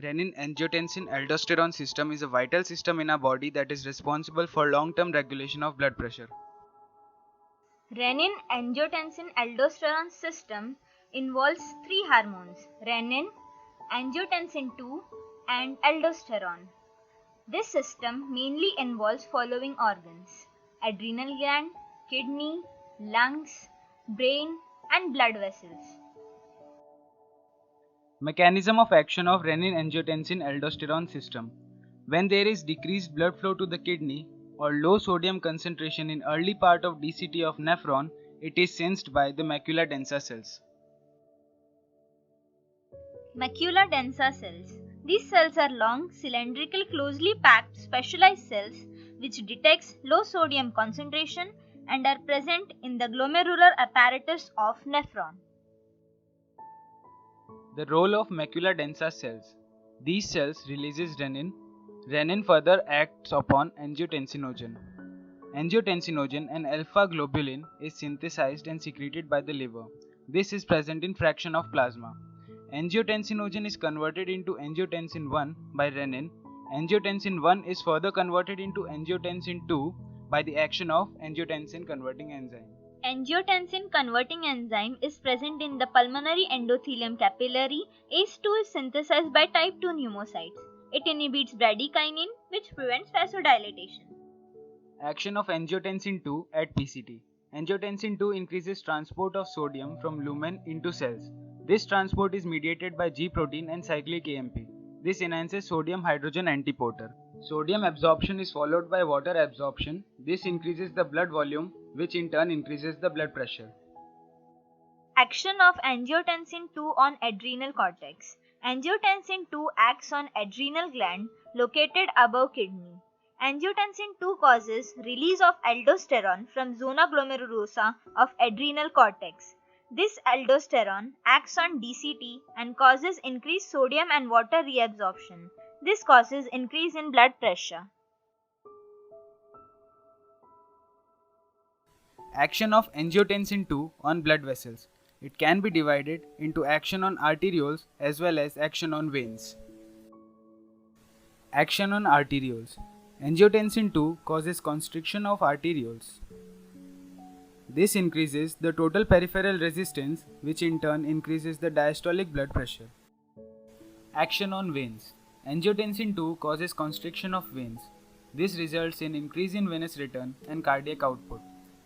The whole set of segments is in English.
Renin-angiotensin-aldosterone system is a vital system in our body that is responsible for long-term regulation of blood pressure. Renin-angiotensin-aldosterone system involves three hormones: renin, angiotensin II, and aldosterone. This system mainly involves following organs: adrenal gland, kidney, lungs, brain, and blood vessels. Mechanism of action of renin-angiotensin-aldosterone system. When there is decreased blood flow to the kidney or low sodium concentration in early part of DCT of nephron, it is sensed by the macula densa cells. Macula densa cells. These cells are long, cylindrical, closely packed, specialized cells which detects low sodium concentration and are present in the glomerular apparatus of nephron. The role of macula densa cells. These cells releases renin. Renin further acts upon angiotensinogen. Angiotensinogen, an alpha globulin, is synthesized and secreted by the liver. This is present in fraction of plasma. Angiotensinogen is converted into angiotensin 1 by renin. Angiotensin 1 is further converted into angiotensin 2 by the action of angiotensin converting enzyme. Angiotensin converting enzyme is present in the pulmonary endothelium capillary. ACE2 is synthesized by type 2 pneumocytes. It inhibits bradykinin, which prevents vasodilation. Action of angiotensin 2 at PCT. Angiotensin 2 increases transport of sodium from lumen into cells. This transport is mediated by G protein and cyclic AMP. This enhances sodium hydrogen antiporter. Sodium absorption is followed by water absorption. This increases the blood volume, which in turn increases the blood pressure. Action of angiotensin 2 on adrenal cortex. Angiotensin 2 acts on adrenal gland located above kidney. Angiotensin 2 causes release of aldosterone from zona glomerulosa of adrenal cortex. This aldosterone acts on DCT and causes increased sodium and water reabsorption. This causes increase in blood pressure. Action of angiotensin 2 on blood vessels. It can be divided into action on arterioles as well as action on veins. Action on arterioles. Angiotensin 2 causes constriction of arterioles. This increases the total peripheral resistance, which in turn increases the diastolic blood pressure. Action on veins. Angiotensin 2 causes constriction of veins. This results in increase in venous return and cardiac output,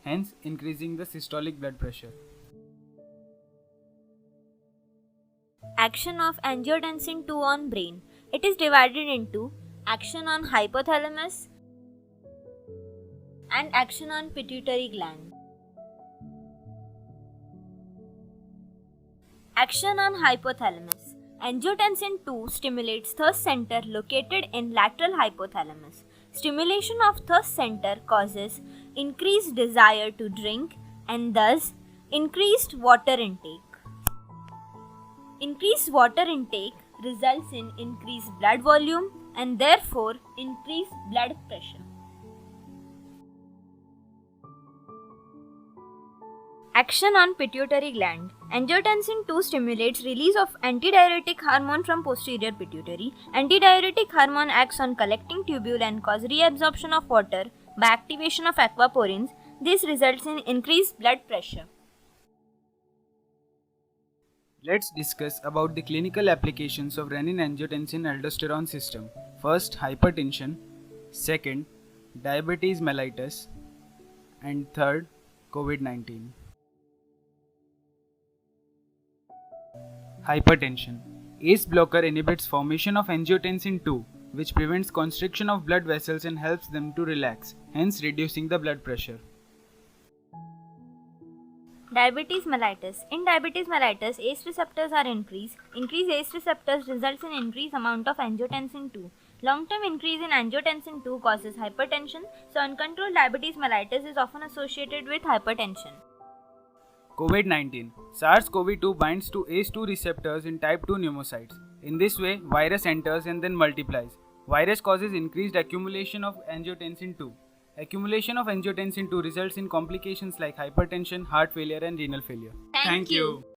hence increasing the systolic blood pressure. Action of angiotensin 2 on brain. It is divided into action on hypothalamus and action on pituitary gland. Action on hypothalamus. Angiotensin 2 stimulates thirst center located in lateral hypothalamus. Stimulation of thirst center causes increased desire to drink and thus increased water intake. Increased water intake results in increased blood volume and therefore increased blood pressure. Action on pituitary gland. Angiotensin 2 stimulates release of antidiuretic hormone from posterior pituitary. Antidiuretic hormone acts on collecting tubule and causes reabsorption of water by activation of aquaporins. This results in increased blood pressure. Let's discuss about the clinical applications of renin-angiotensin-aldosterone system. First, hypertension. Second, diabetes mellitus. And third, COVID-19. Hypertension. ACE blocker inhibits formation of angiotensin 2, which prevents constriction of blood vessels and helps them to relax, hence reducing the blood pressure. Diabetes mellitus. In diabetes mellitus, ACE receptors are increased. Increased ACE receptors results in increased amount of angiotensin 2. Long-term increase in angiotensin 2 causes hypertension, so uncontrolled diabetes mellitus is often associated with hypertension. COVID-19. SARS-CoV-2 binds to ACE2 receptors in type 2 pneumocytes. In this way, virus enters and then multiplies. Virus causes increased accumulation of angiotensin 2. Accumulation of angiotensin 2 results in complications like hypertension, heart failure and renal failure. Thank you.